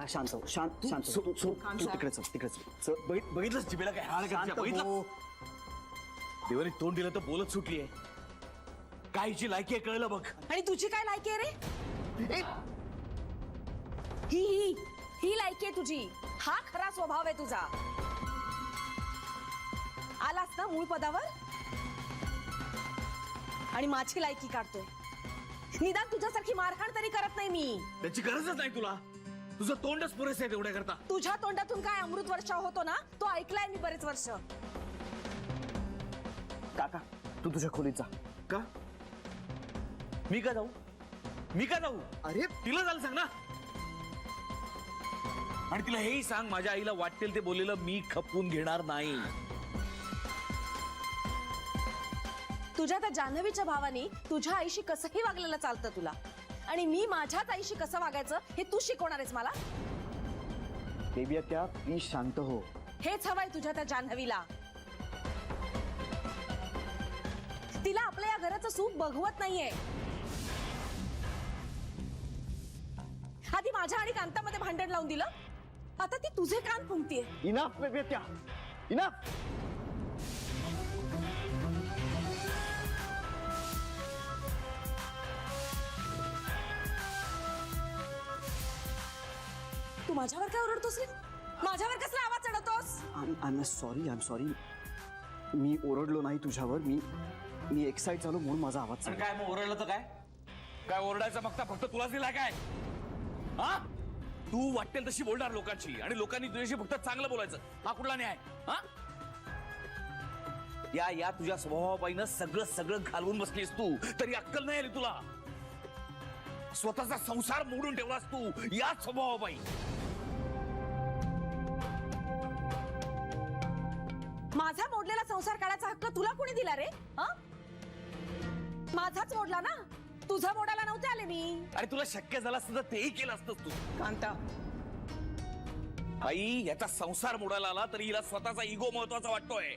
शांत हो, शांत शांत हो. तू तिकडे चल, तिकडे चल. बघितलंस जिबेला काय हाल शांत बघितलं हो. देवाने तोंड दिलं तर बोलत सुटलीये. काय हिची लायकी आहे कळलं बघ. आणि तुझी काय लायकी आहे रे? ए, ही ही ही लायकी आहे तुझी. हा खरा स्वभाव आहे तुझा. आलास ना मूळ पदावर आणि माझी लायकी काढतोय. निदान तुझ्यासारखी मारहाण तरी करत नाही मी. त्याची गरजच नाही तुला. तुझं तोंडच पुरेसे आहे तेवढ्या करता. तुझ्या तोंडातून काय अमृत वर्षा होतो ना, तो ऐकलाय मी बरेच वर्ष. काका तू तुझ्या खोलीत जा. का मी का जाऊ? मी का जाऊ? अरे तिला झालं सांग ना. आणि तिला हेही सांग माझ्या आईला वाटेल ते बोललेलं मी खपवून घेणार नाही. तुझ्या त्या जान्हवीच्या भावानी तुझ्या आईशी कसंही वागलेलं चालतं तुला. आणि मी माझ्याच आईशी कसं वागायचं हे तू शिकवणार आहेस मला. बेबी आत्या प्लीज शांत हो. हेच हवंय तुझ्या त्या जान्हवीला. तिला आपल्या या घराचं सुख बघवत नाहीये. आधी माझ्या आणि कांतामध्ये भांडण लावून दिलं, आता ती तुझे कान फुंकतीये. इनफ बेबी आत्या, इनफ. तू माझ्यावर काय ओरडतोस रे? माझ्यावर कसला आवाज चढवतोस? I am sorry. मी ओरडलो नाही तुझ्यावर. मी एक्साइट झालो म्हणून माझा आवाज आणि चढला. काय मग ओरडलं तर काय? काय ओरडायचा बघता फक्त तुलाच दिला काय? हा तू वाटेल तशी बोलणार लोकांची आणि लोकांनी तुझ्याशी फक्त चांगलं बोलायचं. हा कुठला न्याय? हा या तुझ्या स्वभावापायीनं सगळं सगळं घालवून बसलीस तू, तरी अक्कल नाही आली तुला. स्वतःचा संसार मोडून ठेवलास तू या स्वभावापायी. माझा मोडलेला संसार काढायचा हक्क तुला कोणी दिला रे? माझाच मोडला ना. तुझा मोडायला नव्हते आले मी. अरे तुला शक्य झालं असतं तर तेही केलं असतंस तू. कांता, आई याचा संसार मोडायला आला तरी हिला स्वतःचा इगो महत्वाचा वाटतोय.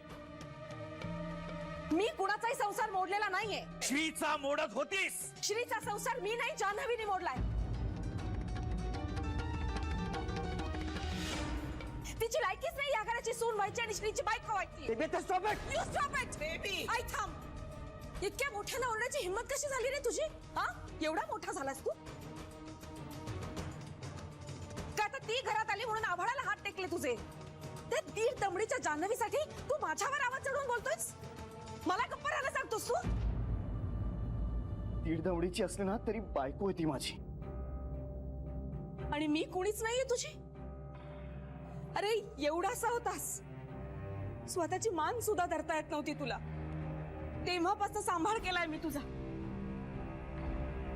मी कुणाचाही संसार मोडलेला नाहीये. श्रीचा मोडत होतीस. श्रीचा संसार मी नाही, जान्हवीने मोडलाय. तिची लायकीच नाही या घराची सून व्हायची आणि श्रीची बायको व्हायची. बेबी आत्या stop it. You stop it, baby. आई थांब. इतक्या मोठ्याला ओरडायची हिम्मत कशी झाली रे तुझी? हा एवढा मोठा झालास तू? का आता ती घरात आली म्हणून आभाळाला हात टेकले तुझे? त्या दीड दमडीच्या जान्हवीसाठी तू माझ्यावर आवाज चढवून बोलतोयस? मला गप्प राहायला सांगतोस तू? दीड दवडीची असली ना तरी बायको होती माझी. आणि मी कोणीच नाहीये तुझी? अरे एवढासा होतास, स्वतःची मान सुद्धा धरता येत नव्हती तुला. तेव्हापासून सांभाळ केलाय मी तुझा.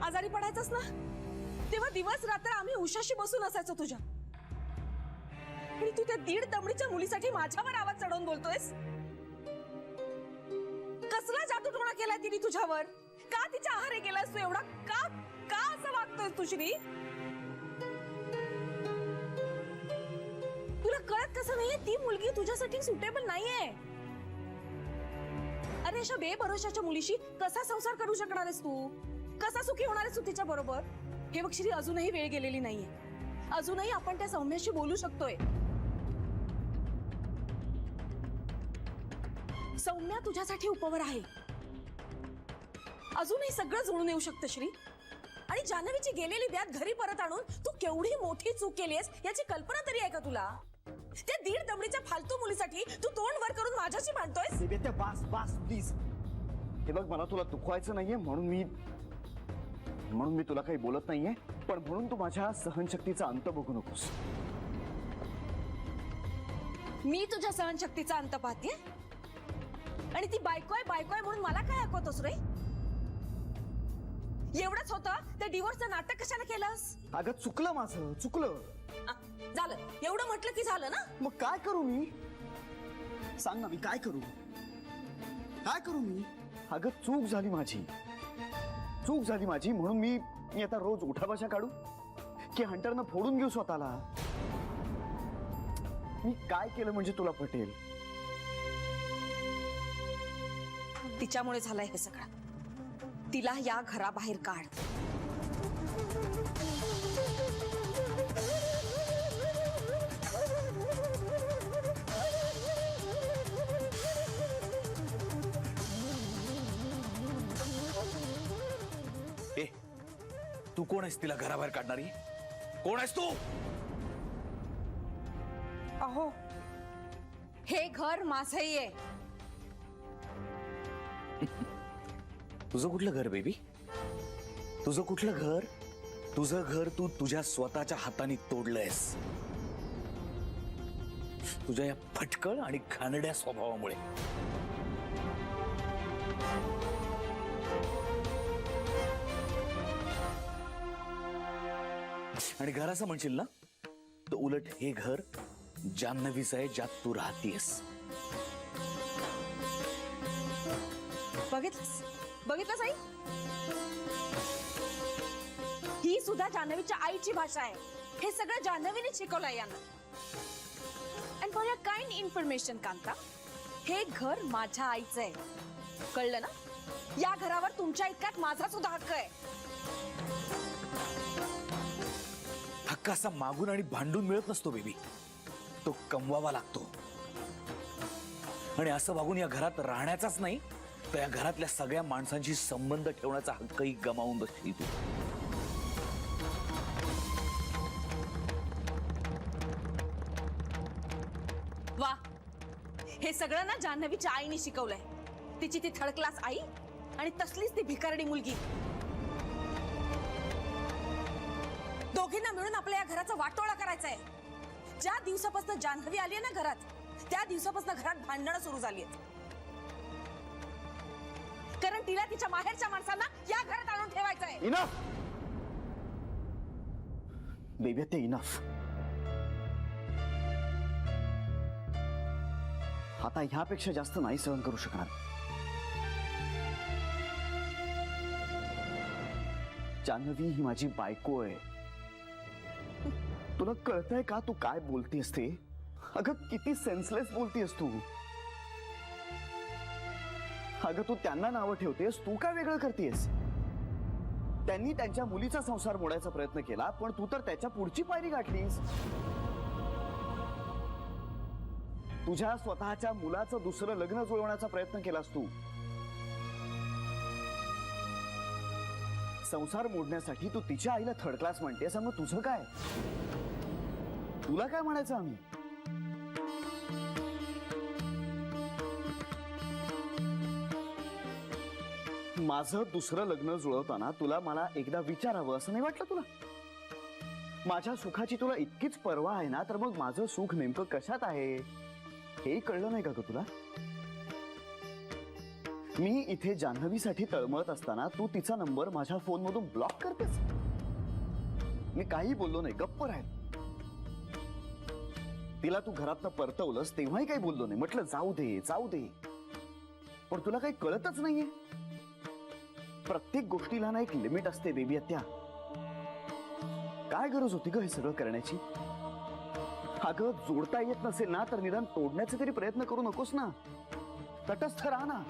आजारी पडायचंस ना तेव्हा दिवस रात्र आम्ही उशाशी बसून असायचो तुझ्या. आणि तू त्या दीड दमडीच्या मुलीसाठी माझ्यावर आवाज चढवून बोलतोयस? कसला जादूटोणा केलाय तिने तुझ्यावर? का तिच्या आहारी गेलास तू एवढा? का का असं वागतोयस तू श्री? तुला कळत कसं नाहीये ती मुलगी तुझ्यासाठी सुटेबल नाहीये. अरे अशा बेभरोशाच्या मुलीशी कसा संसार करू शकणार आहेस तू? कसा सुखी होणार आहेस तू तिच्या बरोबर? हे बघ श्री, अजूनही वेळ गेलेली नाहीये. अजूनही आपण त्या सौम्याशी बोलू शकतोय. सौम्या तुझ्यासाठी उपवर आहे. अजूनही सगळं जुळून येऊ शकतं श्री. आणि जान्हवीची गेलेली ब्यात घरी परत आणून तू केवढी मोठी चूक केलीस याची कल्पना तरी आहे का तुला? त्या दीड दमडीच्या फालतू मुलीसाठी तू तोंड वर करून माझ्याशी भांडतोयस? बेबी आत्या बास बास प्लीज. हे बघ मला तुला दुखवायचं नाहीये म्हणून मी तुला काही बोलत नाहीये. पण म्हणून तू माझ्या सहनशक्तीचा अंत बघू नकोस. मी तुझ्या सहनशक्तीचा अंत पाहते आणि ती बायको आहे म्हणून मला काय ऐकवतोस रे? एवढंच होतं ते डिवोर्सचं नाटक कशाला केलंस? अगं चुकलं माझं, चुकलं. झालं एवढं म्हटलं की झालं ना? मग काय करू मी? सांग ना, मी काय करू? काय करू मी? अगं चूक झाली माझी म्हणून मी आता रोज उठाबशा काढू की हंटरनं फोडून घेऊ स्वतःला? मी काय केलं म्हणजे तुला पटेल? तिच्यामुळे झालंय हे सगळं. तिला या घराबाहेर काढ. तू कोण आहेस तिला घराबाहेर काढणारी? कोण आहेस तू? अहो, हे घर माझंही आहे. तुझं कुठलं घर बेबी? तुझं कुठलं घर? तुझं घर तू तुझ्या स्वतःच्या हाताने तोडलंयस, तुझ्या या फटकळ आणि घाणड्या स्वभावामुळे. आणि घर असं म्हणशील ना, तर उलट हे घर जान्हवीचं आहे, ज्यात तू राहतीयस. बघितलंस आई? ही सुद्धा जान्हवीच्या आईची भाषा आहे. हे सगळं जान्हवीने शिकवलंय यांना. And for your kind information Kanta, हे घर माझ्या आईचं आहे. कळलं ना? या घरावर तुमच्या इतकाच माझा सुद्धा हक्क आहे. हक्क असा मागून आणि भांडून मिळत नसतो बेबी, तो कमवावा लागतो. आणि असं वागून या घरात राहण्याचाच नाही, तर या घरातल्या सगळ्या माणसांशी संबंध ठेवण्याचा हक्कही गमावून बसली तू. वा, हे सगळं ना जान्हवीच्या आईने शिकवलंय. तिची ती थर्ड क्लास आई आणि तसलीच ती भिकारडी मुलगी. दोघींना मिळून आपल्या या घराचा वाटोळा करायचा आहे. ज्या दिवसापासून जान्हवी आली ना घरात, त्या दिवसापासून घरात भांडणं सुरू झाली आहेत. कारण तिला तिच्या माहेरच्या माणसांना या घरात आणून ठेवायचं आहे. इनफ बेबी, ते इनफ. आता ह्यापेक्षा जास्त नाही सहन करू शकणार. जान्हवी ही माझी बायको आहे. तुला कळतंय का तू काय बोलतेस ते? अगं किती सेन्सलेस बोलतेस तू. अगं तू त्यांना नावं ठेवतेस, तू काय वेगळं करतेस? त्यांनी त्यांच्या मुलीचा संसार मोडायचा प्रयत्न केला, पण तू तर त्याच्या पुढची पायरी गाठलीस. तुझ्या स्वतःच्या मुलाचं दुसरं लग्न जुळवण्याचा प्रयत्न केलास तू. संसार मोडण्यासाठी तू तिच्या आईला थर्ड क्लास म्हणतेस. मग तुझं काय? तुला काय म्हणायचं आम्ही? माझं दुसरं लग्न जुळवताना तुला मला एकदा विचारावं असं नाही वाटलं तुला? माझ्या सुखाची तुला इतकीच पर्वा आहे ना, तर मग माझं सुख नेमकं कशात आहे हे कळलं नाही का ग तुला? मी इथे जान्हवीसाठी तळमळत असताना तू तिचा नंबर माझ्या फोन मधून ब्लॉक करतेस. मी काही बोललो नाही, गप्प राहील. तिला तू घरातनं परतवलंस तेव्हाही काही बोललो नाही. म्हटलं जाऊ दे जाऊ दे. पण तुला काही कळतच नाहीये. प्रत्येक गोष्टीला ना एक लिमिट असते बेबी आत्या. काय गरज होती ग हे सगळं करण्याची? अगं जोडता येत नसेल ना, तर निदान तोडण्याचे तरी प्रयत्न करू नकोस ना. तटस्थ राहा ना.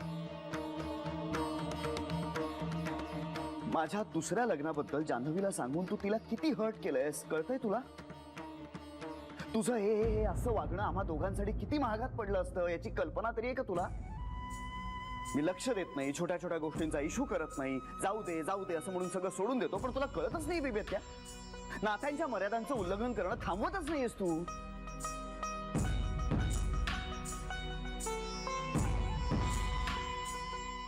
माझ्या दुसऱ्या लग्नाबद्दल जान्हवीला सांगून तू तिला किती हर्ट केलंयस कळतंय तुला? तुझं हे असं वागणं आम्हा दोघांसाठी किती महागात पडलं असतं याची कल्पना तरी आहे का तुला? मी लक्ष देत नाही, छोट्या छोट्या गोष्टींचा इश्यू करत नाही, जाऊ दे असं म्हणून सगळं सोडून देतो. पण तुला कळतच नाही बेबी त्या नात्यांच्या मर्यादांचं उल्लंघन करणं थांबवतच नाहीयेस तू.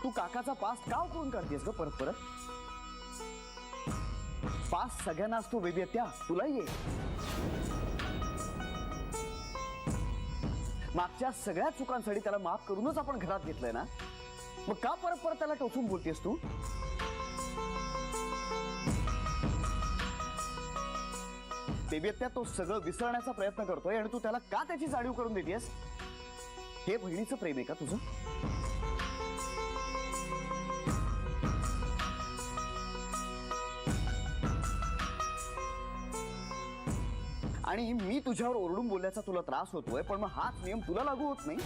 तू काकाचा पास्ट का उकळून काढतेस ग परत परत? पास्ट सगळ्यांना असतो बेबी त्या, तुलाही ये. मागच्या सगळ्या चुकांसाठी त्याला माफ करूनच आपण घरात घेतलंय ना, मग का परत परत त्याला टोचून बोलतेस तू? बेबी त्या तो सगळं विसरण्याचा प्रयत्न करतोय आणि तू त्याला का त्याची जाणीव करून देतेस? हे बहिणीचं प्रेम आहे का तुझं? आणि मी तुझ्यावर ओरडून बोलण्याचा तुला त्रास होतोय, पण मग हाच नियम तुला लागू होत नाही.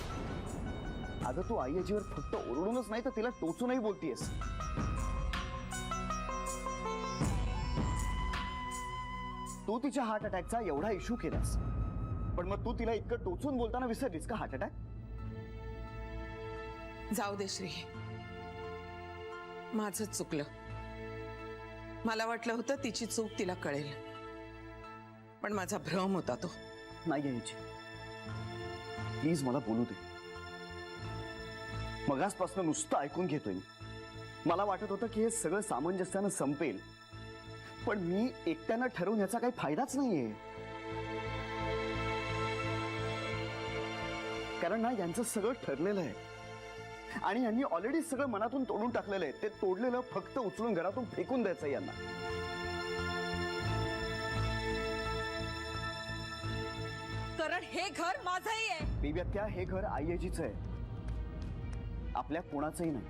अगं तू आई आजीवर फक्त ओरडूनच नाही तर तिला टोचूनही बोलतीयस. तू तिच्या हार्ट अटॅकचा एवढा इश्यू केलास, पण मग तू तिला इतकं टोचून बोलताना विसरलीस का हार्ट अटॅक? जाऊ दे श्री, माझं चुकलं. मला वाटलं होतं तिची चूक तिला कळेल, पण माझा भ्रम होता तो. नाही यायची, प्लीज मला बोलू दे. मगासपासून नुसतं ऐकून घेतोय मी. मला वाटत होतं की हे सगळं सामंजस्यानं संपेल, पण मी एकट्यानं ठरवून याचा काही फायदाच नाहीये. कारण ना यांचं सगळं ठरलेलं आहे आणि यांनी ऑलरेडी सगळं मनातून तोडून टाकलेलं आहे. ते तोडलेलं फक्त उचलून घरातून फेकून द्यायचं यांना. कारण हे घर माझंही आहे. बेब्या, हे घर आईजीच आहे, आपल्या कोणाचंही नाही.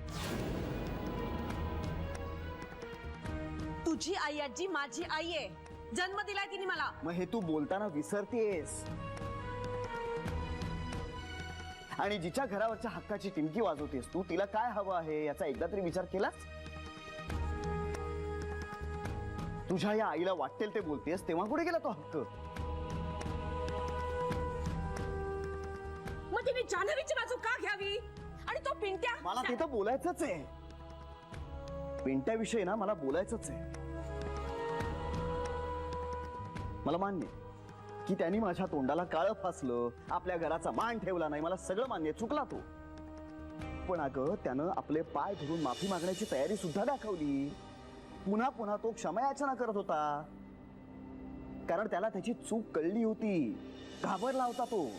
तुझी आई आजी माझी आई आहे. जन्म दिलाय तिने मला. मग हे तू बोलताना विसरतेस. आणि जिच्या घरावरच्या हक्काची टिमकी वाजवतेस तू, तिला काय हवं आहे याचा एकदा तरी विचार केलास? तुझ्या या आईला वाटेल ते बोलतेस, तेव्हा कुठे गेला तो हक्क? मग तिने जान्हवीची बाजू का घ्यावी? आणि तो पिंट्या, मला तिथं बोलायचंच आहे. पिंट्याविषयी ना मला बोलायचंच आहे. मला मान्य आहे की त्यांनी माझ्या तोंडाला काळं फासलं, आपल्या घराचा मान ठेवला नाही, मला सगळं मान्य, चुकला तो. पण अगं त्यानं आपले पाय धरून माफी मागण्याची तयारी सुद्धा दाखवली. पुन्हा पुन्हा तो क्षमायाचना करत होता, कारण त्याला त्याची चूक कळली होती. घाबरला होता तो.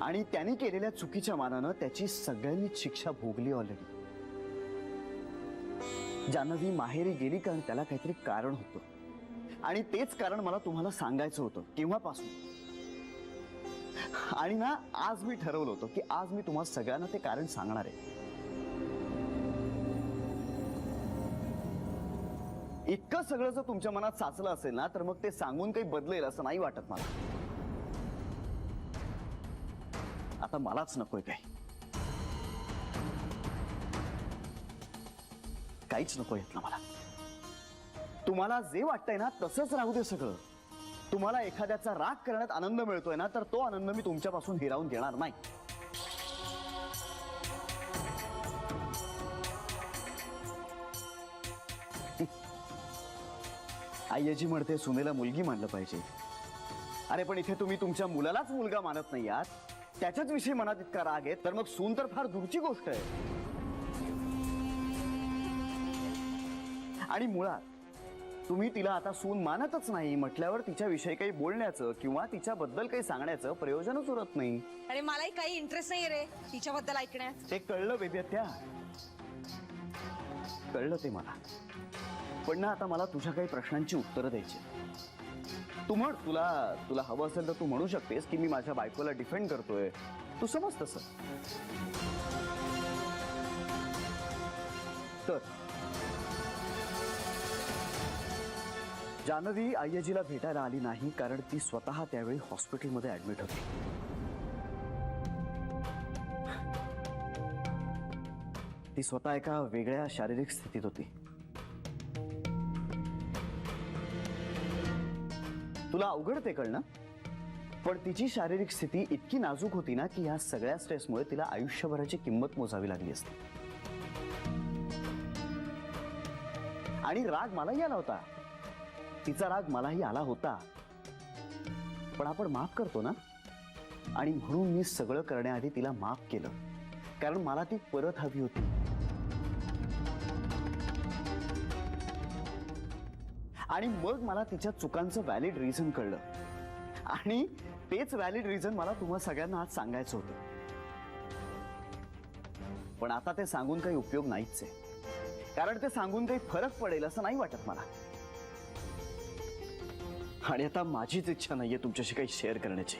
आणि त्यांनी केलेल्या चुकीच्या मानानं त्याची सगळ्यांनीच शिक्षा भोगली ऑलरेडी. जान्हवी माहेरी गेली कारण त्याला काहीतरी कारण होतं, आणि तेच कारण मला तुम्हाला सांगायचं होतं केव्हापासून. आणि ना आज मी ठरवलं होतं की आज मी तुम्हाला सगळ्यांना ते कारण सांगणार आहे. इतकं सगळं जर तुमच्या मनात साचलं असेल ना, तर मग ते सांगून काही बदलेल असं नाही वाटत मला. आता मलाच नकोय काहीच नको येत ना मला. तुम्हाला जे वाटतंय ना तसंच राहू दे सगळं. तुम्हाला एखाद्याचा राग करण्यात आनंद मिळतोय ना, तर तो आनंद मी तुमच्यापासून हिरावून घेणार नाही. आईजी म्हणते सुनेला मुलगी मानलं पाहिजे. अरे पण इथे तुम्ही तुमच्या मुलालाच मुलगा मानत नाही आहात, त्याच्याच विषयी मनात इतका राग आहे, तर मग सून तर फार दूरची गोष्ट आहे. आणि मुळात तुम्ही तिला आता सून मानतच नाही म्हटल्यावर तिच्याविषयी काही बोलण्याचं किंवा तिच्याबद्दल काही सांगण्याचं प्रयोजनच उरत नाही. अरे मलाही काही इंटरेस्ट नाही रे तिच्याबद्दल ऐकण्यात. ते कळलं बेबी, त्या कळलं ते मला. पण ना आता मला तुझ्या काही प्रश्नांची उत्तरं द्यायची. तू म्हण, तुला हवं असेल तर तू म्हणू शकतेस की मी माझ्या बायकोला डिफेंड करतोय. तू समज तसं. तर जान्हवी आयजीला भेटायला आली नाही कारण ती स्वतः त्यावेळी हॉस्पिटलमध्ये ऍडमिट होती. ती स्वतः एका वेगळ्या शारीरिक स्थितीत होती. तुला अवघड ते कळणं, पण तिची शारीरिक स्थिती इतकी नाजूक होती ना की ह्या सगळ्या स्ट्रेसमुळे तिला आयुष्यभराची किंमत मोजावी लागली असती. आणि राग मलाही आला होता, तिचा राग मलाही आला होता. पण आपण माफ करतो ना, आणि म्हणून मी सगळं करण्याआधी तिला माफ केलं, कारण मला ती परत हवी होती. आणि मग मला तिच्या चुकांचं व्हॅलिड रिझन कळलं, आणि तेच व्हॅलिड रिझन मला तुम्हा सगळ्यांना आज सांगायचं होतं. पण आता ते सांगून काही उपयोग नाहीच आहे, कारण ते सांगून काही फरक पडेल असं नाही वाटत मला. आणि आता माझीच इच्छा नाहीये तुमच्याशी काही शेअर करण्याची.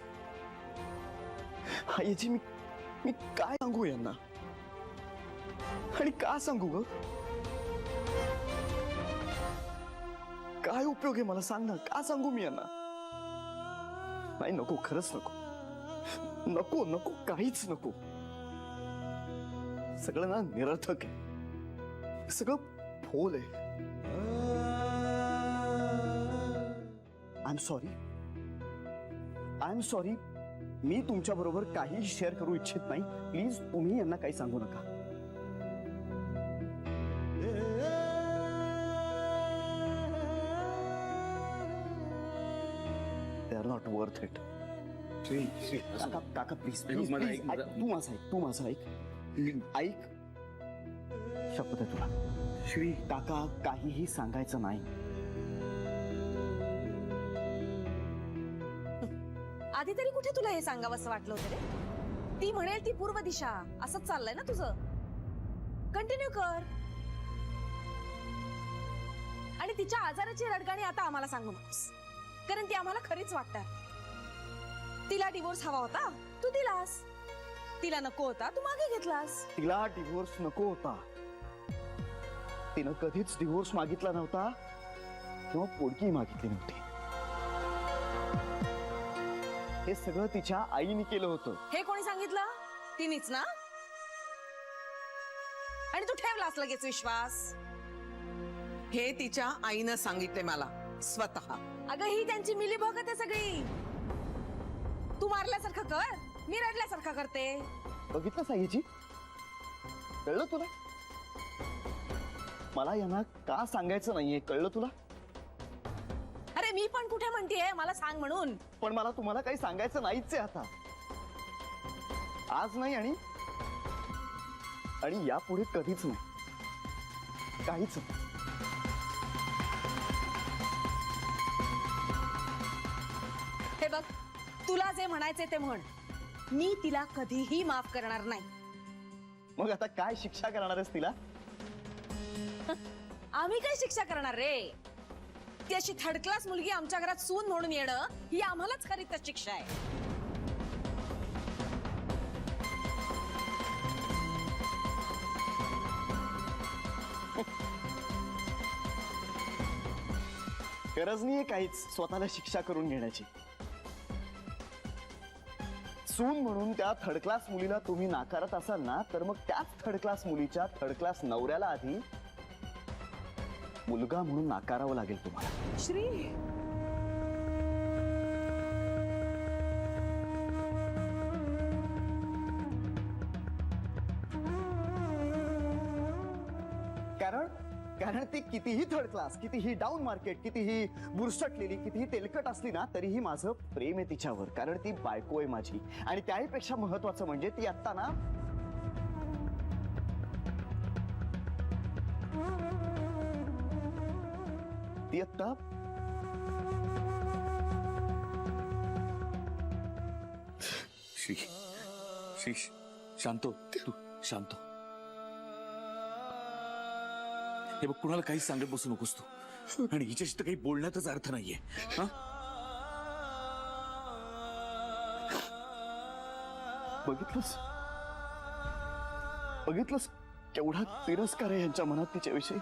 याची मी काय सांगू यांना, आणि का सांगू ग? काय उपयोग आहे मला, सांग ना, का सांगू मी यांना? नाही, नको, खरंच नको, नको नको, काहीच नको. सगळं ना निरर्थक आहे, सगळं फोल आहे. I am sorry. मी तुमच्या बरोबर काही शेअर करू इच्छित नाही. प्लीज तुम्ही यांना काही सांगू नका. Are not worth it. Shri Shri काका काका प्लीज ऐक, प्लीज माझं प्लीज ऐक, माझं- तू माझं ऐक ऐक. शपथ आहे तुला श्री काका काहीही सांगायचं नाही. आधी तरी कुठे तुला हे सांगावंसं वाटलं होतं रे? ती म्हणेल ती पूर्व दिशा, असंच चाललंय ना तुझं. कंटिन्यू कर. आणि तिच्या आजाराची रडगाणी आता आम्हाला सांगू नकोस, कारण ती आम्हाला खरीच वाटतात. तिला डिवोर्स हवा होता, तू दिलास. तिला नको होता, तू मागे घेतलास. तिला डिव्होर्स नको होता. तिनं कधीच डिव्होर्स मागितला नव्हता किंवा पोडकी मागितली नव्हती. हे सगळं तिच्या आईने केलं होतं. हे कोणी सांगितलं? तिनेच ना. आणि तू ठेवलास लगेच विश्वास. हे तिच्या आईनं सांगितले मला स्वतः. अगं ही त्यांची मिली भगत आहे सगळी. तू मारल्यासारखं कर, मी रडल्यासारखं करते. बघितलं साईची, कळलं तुला? मला यांना का सांगायचं नाहीये, कळलं तुला? अरे मी पण कुठे म्हणतेय मला सांग म्हणून. पण मला तुम्हाला काही सांगायचं नाहीच आहे आता. आज नाही आणि यापुढे कधीच नाही. काहीच नाही. हे बघ, तुला जे म्हणायचे ते म्हण. मी तिला कधीही माफ करणार नाही. मग आता काय शिक्षा करणार आहेस तिला? आम्ही काय शिक्षा करणार रे? ती अशी थर्ड क्लास मुलगी आमच्या घरात सून म्हणून येणं ही आम्हालाच खरी तर शिक्षा आहे. गरज नाहीये काहीच स्वतःला शिक्षा करून घेण्याची. सून म्हणून त्या थर्ड क्लास मुलीला तुम्ही नाकारत असाल ना, तर मग त्याच थर्ड क्लास मुलीच्या थर्ड क्लास नवऱ्याला आधी मुलगा म्हणून नाकारावं लागेल तुम्हाला. श्री, कारण ती कितीही थर्ड क्लास, कितीही डाऊन मार्केट, कितीही बुरसटलेली, कितीही तेलकट असली ना, तरीही माझं प्रेम आहे तिच्यावर. कारण ती बायको आहे माझी. आणि त्याहीपेक्षा महत्वाचं म्हणजे ती आत्ता ना ती आत्ता श्री श्री शांत हो. तू शांत हो. हे बघ, कुणाला काही सांगत बसू नकोस तू. आणि हिच्याशी तर काही बोलण्यातच अर्थ नाहीये. हा, बघितलंस केवढा तिरस्कार आहे यांच्या मनात तिच्याविषयी.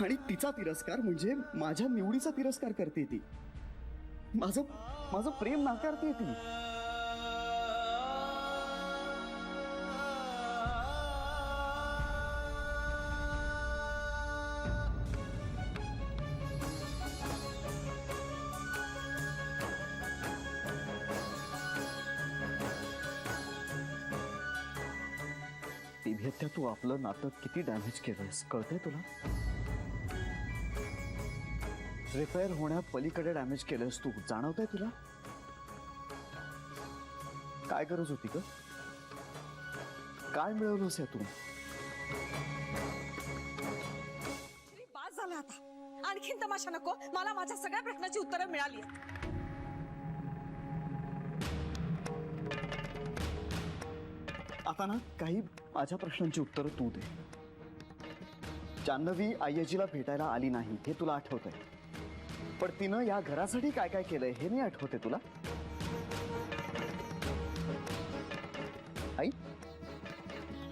आणि तिचा तिरस्कार म्हणजे माझ्या निवडीचा तिरस्कार करते ती. माझं प्रेम नाकारते ती. दिव्या, तू आपलं नातं किती डॅमेज केलंयस कळतंय तुला? रिपेअर होण्या पलीकडे डॅमेज केलंयस तू, जाणवतंय तुला? काय गरज होती ग? काय मिळवलंस यातून? श्री, बास झाला आता. आणखीन तमाशा नको. मला माझ्या सगळ्या प्रश्नाची उत्तरं मिळाली. आता ना काही माझ्या प्रश्नांची उत्तरं तू दे. जान्हवी आय्याजीला भेटायला आली नाही हे तुला आठवतंय, पण तिनं या घरासाठी काय काय केलंय हे नाही आठवते तुला? आई,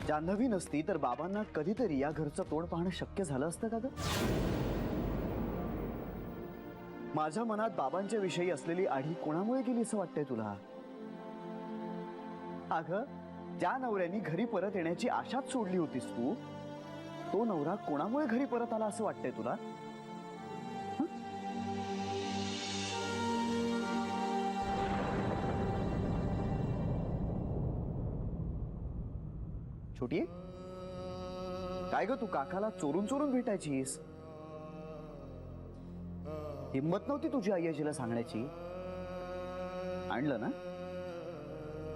जान्हवी नसती तर बाबांना कधीतरी या घरचं तोंड पाहणं शक्य झालं असतं का ग? माझ्या मनात बाबांच्या विषयी असलेली आढी कोणामुळे गेली असं वाटतंय तुला? अगं, ज्या नवऱ्यानी घरी परत येण्याची आशाच सोडली होतीस तू, तो नवरा कोणामुळे घरी परत आला असं वाटतंय तुला? छोटी, काय ग, तू काकाला चोरून चोरून भेटायचीस? काय झालं? काय झालं? सांग ना. श्री, मी काय चोरून चोरून भेटणार आहे? मी काय केलंय? छोटी, काय ग, तू काकाला चोरून चोरून भेटायचीस? काय झालं? सांग ना. छोटी, काय ग, तू काकाला चोरून चोरून भेटायचीस? हिंमत नव्हती तुझी आई आजीला सांगण्याची. आणलं ना,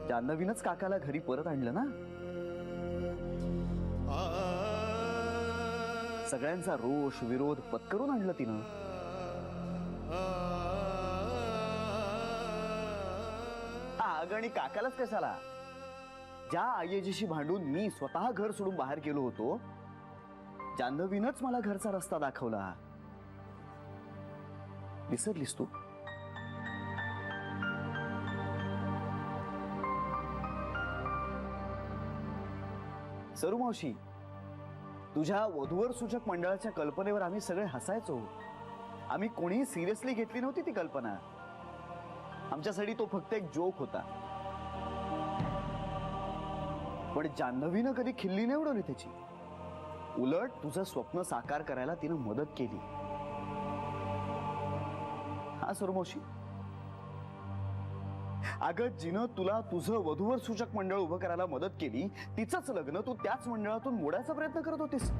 जान्हवीनच काकाला घरी परत आणलं ना. सगळ्यांचा रोष विरोध पत्करून आणलं तिनं. आग आणि काकालाच कशाला? ज्या आईजीशी भांडून मी स्वतः घर सोडून बाहेर गेलो होतो, जान्हवीनच मला घरचा रस्ता दाखवला. विसरलीस तू? सरू मावशी, तुझ्या वधूवर सूचक मंडळाच्या कल्पनेवर आम्ही सगळे हसायचो. आम्ही कोणीही सिरियसली घेतली नव्हती ती कल्पना. आमच्यासाठी तो फक्त एक जोक होता. पण जान्हवीनं कधी खिल्ली नाही उडवली त्याची. उलट तुझं स्वप्न साकार करायला तिनं मदत केली. हा सुरमोशी, अगं जिनं तुला तुझं वधूवर सूचक मंडळ उभं करायला मदत केली, तिचंच लग्न तू त्याच मंडळातून मोडायचा प्रयत्न करत होतीस.